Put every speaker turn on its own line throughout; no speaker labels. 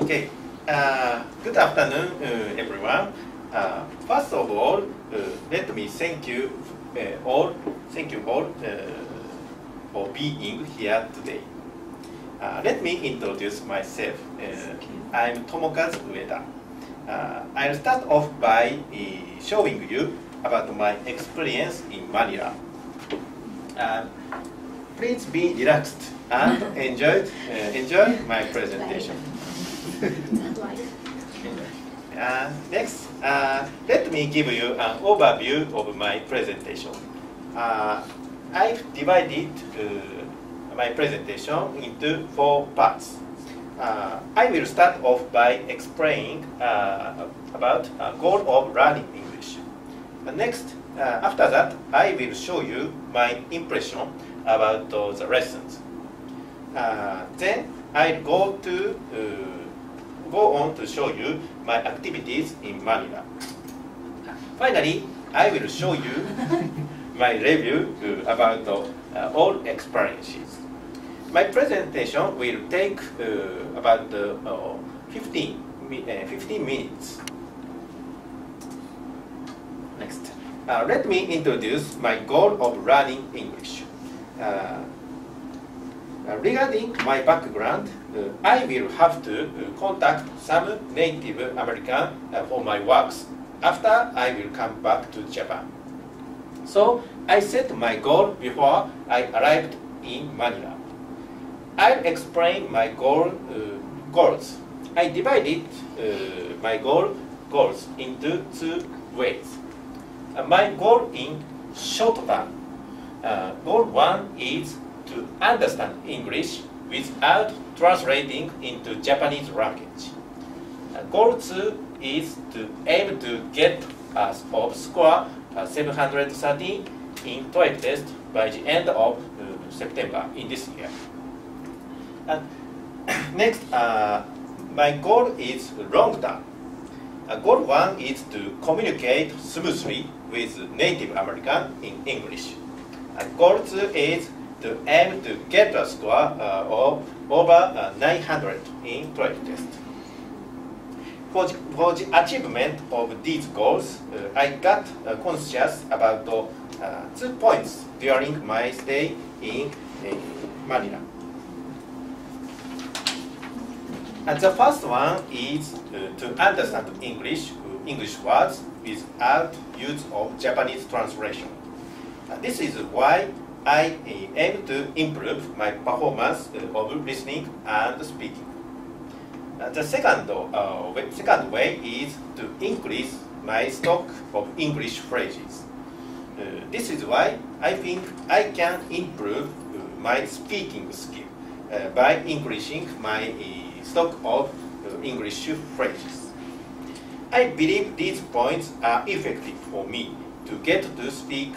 Okay. Good afternoon, everyone. First of all, let me thank you all. Thank you all for being here today. Let me introduce myself. I'm Tomokazu Ueda. I'll start off by showing you about my experience in Manila. Please be relaxed and enjoy my presentation. Next, let me give you an overview of my presentation. I've divided my presentation into 4 parts. I will start off by explaining about goal of learning English. Next, after that, I will show you my impression about the lessons. Then I'll go on to show you my activities in Manila. Finally, I will show you my review about all experiences. My presentation will take about 15 minutes. Next, let me introduce my goal of learning English. Regarding my background, I will have to contact some Native American for my works after I will come back to Japan. So I set my goal before I arrived in Manila. I'll explain my goals. I divided my goals into 2 ways. My goal in short term. Goal 1 is to understand English without translating into Japanese language. Goal 2 is to aim to get a score 730 in TOEIC test by the end of September in this year. Next, my goal is long term. Goal 1 is to communicate smoothly with Native American in English. Goal 2 is to aim to get a score of over 900 in TOEIC test. For the achievement of these goals, I got conscious about 2 points during my stay in Manila. And the first one is to understand English words without use of Japanese translation. This is why I aim to improve my performance of listening and speaking. The second way is to increase my stock of English phrases. This is why I think I can improve my speaking skill by increasing my stock of English phrases. I believe these points are effective for me to get to speak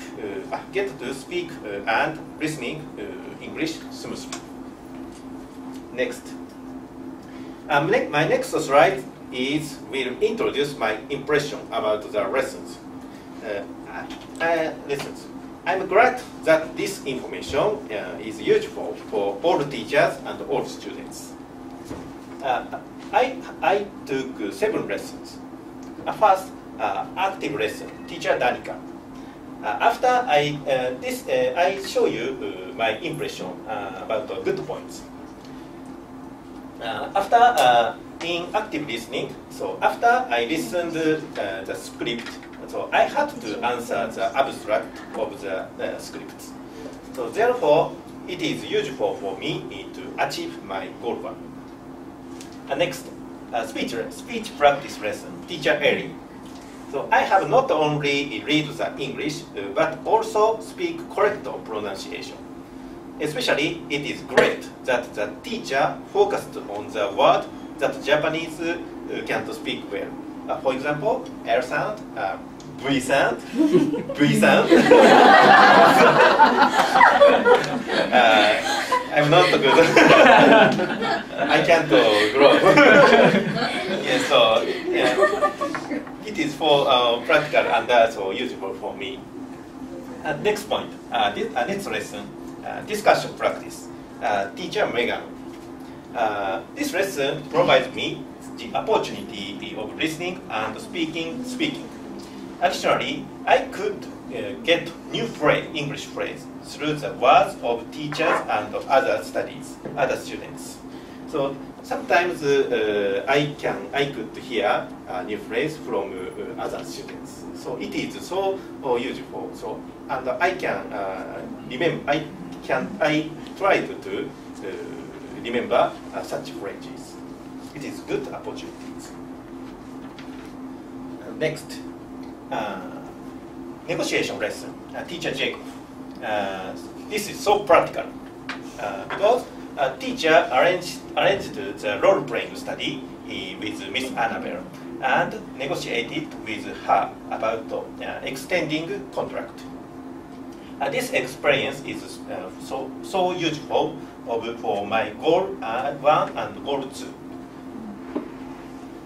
and listening English smoothly. Next, my next slide will introduce my impression about the lessons. I'm glad that this information is useful for all teachers and all students. I took 7 lessons. First, active lesson, teacher Danica. After I show you my impression about the good points. After in active listening, so after I listened the script, so I had to answer the abstract of the script. So therefore, it is useful for me to achieve my goal 1. Next, speech practice lesson, teacher Ellie. So I have not only read the English, but also speak correct pronunciation. Especially, it is great that the teacher focused on the word that Japanese can't speak well. For example, L sound, V sound, V sound. I'm not good. I can't grow. Yeah, so yeah, it is for practical and also useful for me. Next point, next lesson, discussion practice. Teacher Megan. This lesson provides me the opportunity of listening and speaking. Additionally, I could get new English phrase through the words of teachers and of other students. So sometimes I could hear a new phrase from other students. So it is so useful. So and I can remember. I try to remember such phrases. It is good opportunities. Next, negotiation lesson. Teacher Jacob. This is so practical because a teacher arranged the role-playing study with Miss Annabelle and negotiated with her about extending contract. This experience is so useful for my goal 1 and goal 2.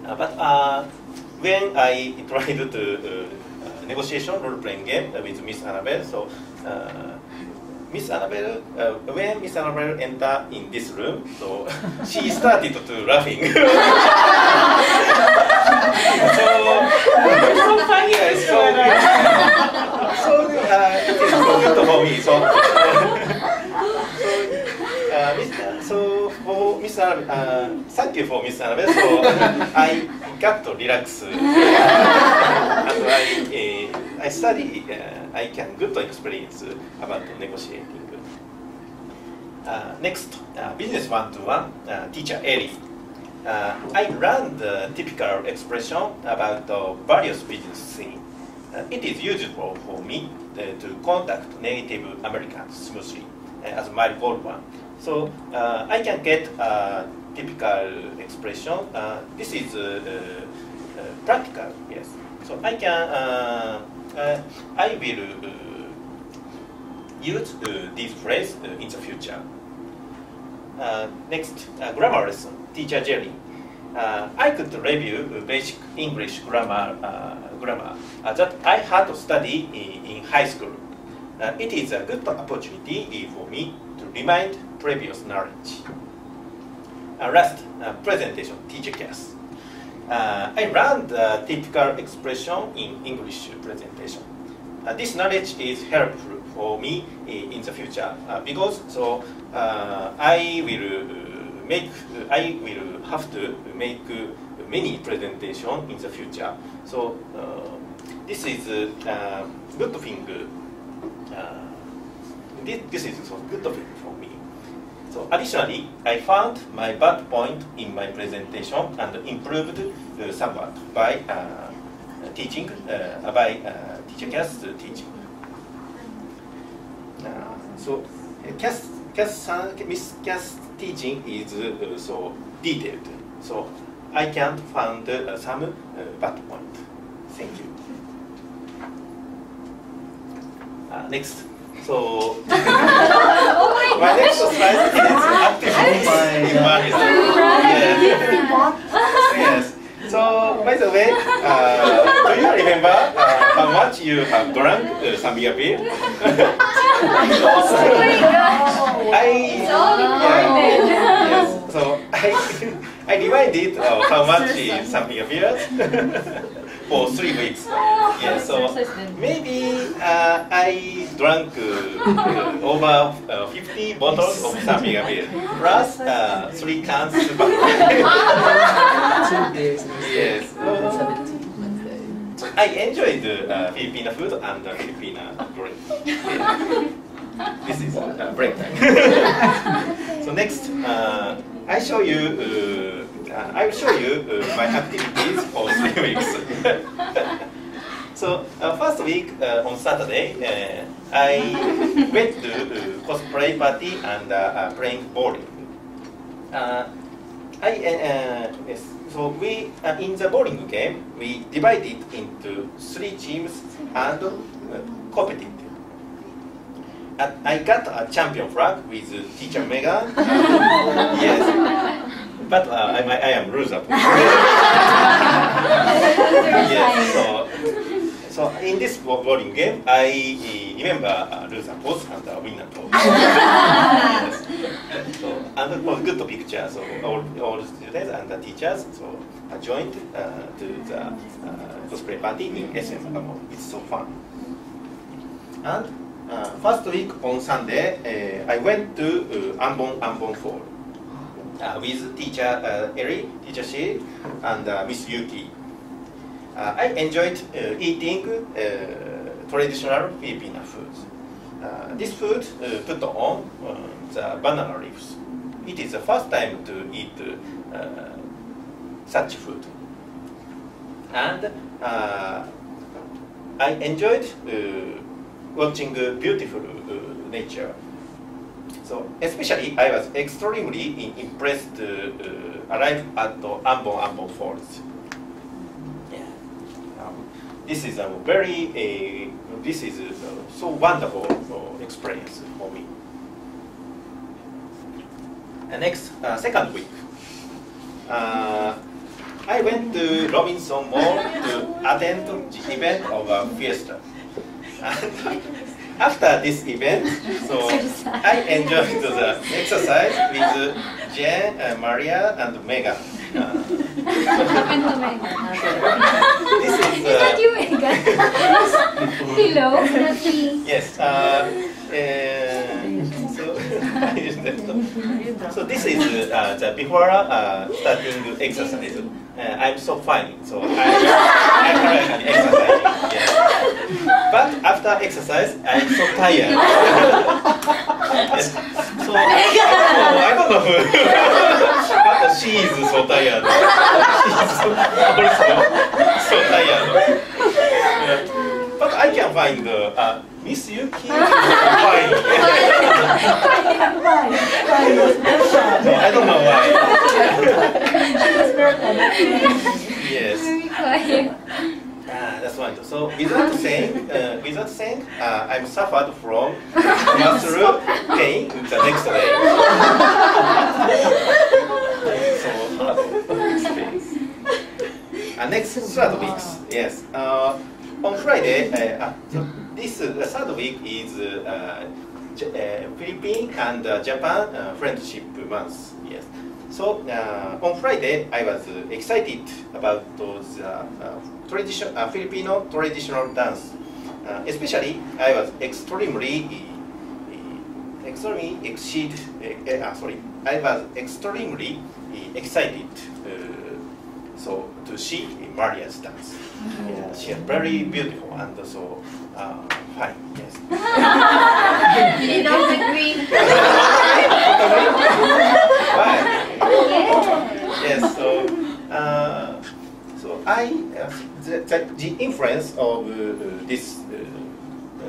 But when I tried to negotiation role-playing game with Miss Annabelle, so Miss Annabelle, when Miss Annabelle entered in this room, so she started to laughing. So funny, yeah, it is so good for me. So for Miss Annabelle, thank you for Miss Annabelle. So I got to relax, and I study. I can good experience about negotiating. Next, business one-to-one, teacher Ellie. I learned the typical expression about various business things. It is useful for me to contact Native Americans smoothly as my goal 1. So I can get a typical expression. This is practical, yes. So I can, I will use this phrase in the future. Next, grammar lesson. Teacher Jerry. I could review basic English grammar that I had to study in high school. It is a good opportunity for me to remind previous knowledge. Last, presentation, teacher Cass. I learned the typical expression in English presentation. This knowledge is helpful for me in the future because so I will have to make many presentations in the future. So this is a good thing. This is a good thing for me. So additionally, I found my bad point in my presentation and improved somewhat by teaching, by teacher Cass teaching. So Miss Cass teaching is so detailed. So I can't find some bad point. Thank you. Next. So my next slide is activities in Paris. Yes. So by the way, do you remember how much you have drunk Sambiga beer? Yes. So I divided how much is Sambiga beer for 3 weeks. Yeah, so maybe I drank over 50 bottles of Sambiga beer plus 3 cans.
2 days.
Yes. I enjoyed Filipino food and Filipino drink. Yeah. This is break time. So next, I will show you my activities for 3 weeks. So first week on Saturday, I went to cosplay party and playing bowling. Yes. So we in the bowling game we divided into 3 teams and competed. I got a champion flag with teacher Megan. Yes, but I am loser. Yes, so in this bowling game, I remember loser pose and winner pose. Yes. So, and it was good picture. So all students and the teachers joined to the cosplay party in SM. It's so fun. And first week on Sunday, I went to Ambon Fall with teacher Eri, teacher Shi, and Miss Yuki. I enjoyed eating traditional Filipino food. This food put on the banana leaves. It is the first time to eat such food. And I enjoyed watching beautiful nature. So especially I was extremely impressed arrive at the Ambon Falls. This is a very so wonderful experience for me. And next, second week, I went to Robinson Mall to attend the event of a fiesta. And after this event, so I enjoyed the exercise with Jen, Maria, and Megan. This is
that you, Megan? Hello,
yes. So this is the before starting exercise. I'm so fine, so I'm currently exercising. Yeah. But after exercise, I'm so tired. Yes. So I don't know. But she is so tired. She's also so tired. Yeah. But I can find Miss Yuki fine. I don't know why. Yes. That's wonderful. So without saying, I'm suffered from muscle pain the next day. So hard. Next third weeks, yes. On Friday, this third week is Philippines and Japan friendship month. Yes. So on Friday, I was excited about those Filipino traditional dance. Especially, I was extremely excited to see Maria's dance. Yeah, she is very beautiful and so fine. Yes.
You don't agree?
Why? Yes. So I the influence of this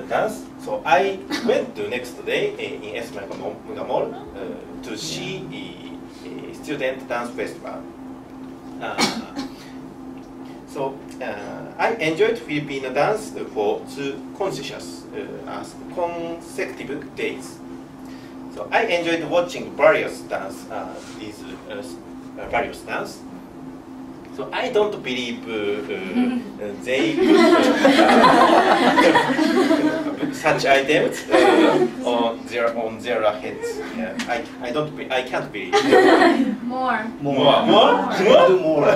dance. So I went the next day in Esmeralda Mall to see a student dance festival. So I enjoyed Filipino dance for 2 consecutive days. So I enjoyed watching various dance, various dance. So I don't believe they put such items on their heads. Yeah, I can't believe.
More.
Do more.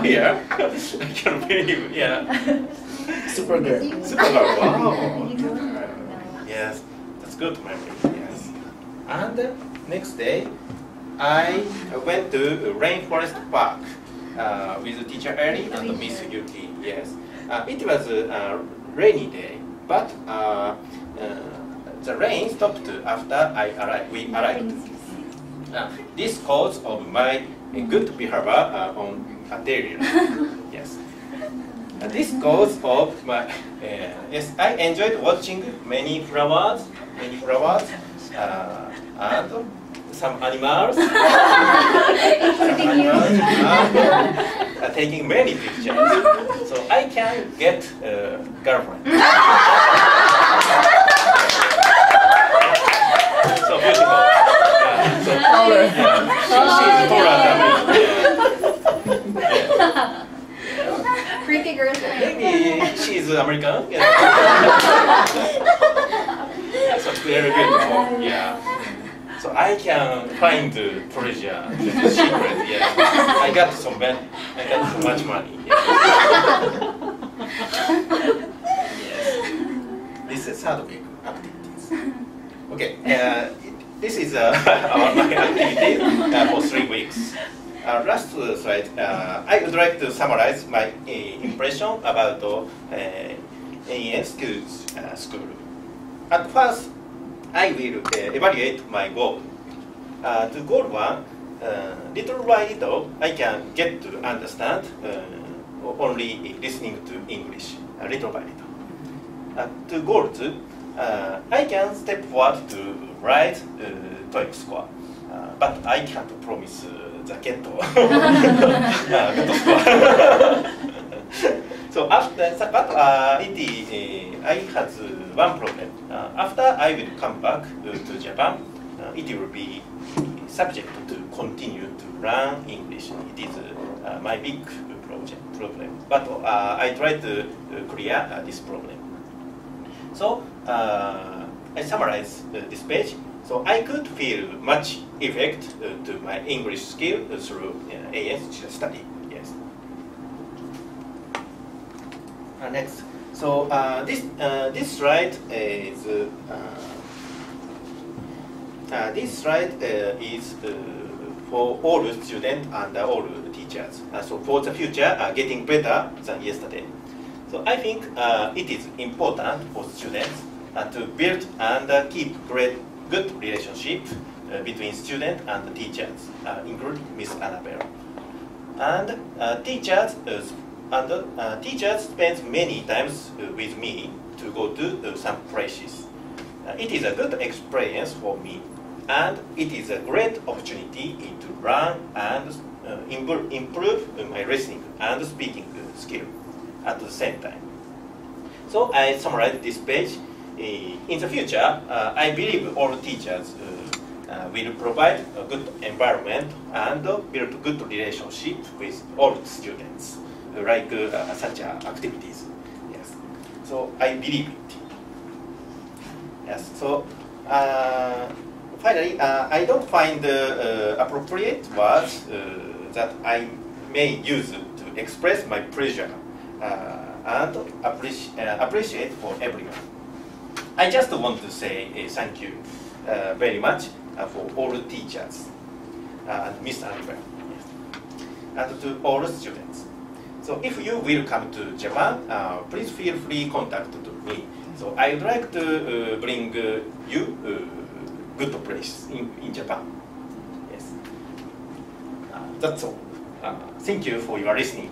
Yeah, I can't believe. Yeah.
Supergirl.
Wow. Yes, that's good memory. Yes. And next day, I went to Rainforest Park with teacher Eri and Miss Yuki. Yes, it was a rainy day, but the rain stopped after we arrived. This cause of my good behavior on a daily life. Yes. This cause of my yes, I enjoyed watching many flowers, and some animals, taking many pictures, so I can get a girlfriend. So beautiful. So taller. She's taller than me. Yeah.
Pretty girlfriend.
Maybe she's American. Yeah. So very beautiful. Yeah. So I can find the treasure, the secret. Yeah, I got so much money. Yes. This is third week activities. Okay, this is my activity for 3 weeks. Last slide, I would like to summarize my impression about AEN school. At first, I will evaluate my goal. The goal one, little by little, I can get to understand only listening to English, little by little. To goal two, I can step forward to write TOEIC score, but I can't promise the get good score. So after, but I had one problem. After I will come back to Japan, it will be subject to continue to learn English. It is my big problem. But I try to clear this problem. So I summarize this page. So I could feel much effect to my English skill through AS study. Yes. Next. So this slide is for all students and all teachers. So for the future, getting better than yesterday. So I think it is important for students to build and keep good relationship between students and teachers, including Miss Annabelle. And teachers spend many times with me to go to some places. It is a good experience for me, and it is a great opportunity to learn and improve my listening and speaking skill at the same time. So I summarize this page. In the future, I believe all teachers will provide a good environment and build good relationship with all students, like such activities. Yes. So I believe it. Yes. So finally, I don't find appropriate words that I may use to express my pleasure and appreciate for everyone. I just want to say thank you very much for all teachers and Miss Annabelle, yes, and to all students. So if you will come to Japan, please feel free to contact me. So I would like to bring you good place in Japan. Yes, that's all. Thank you for your listening.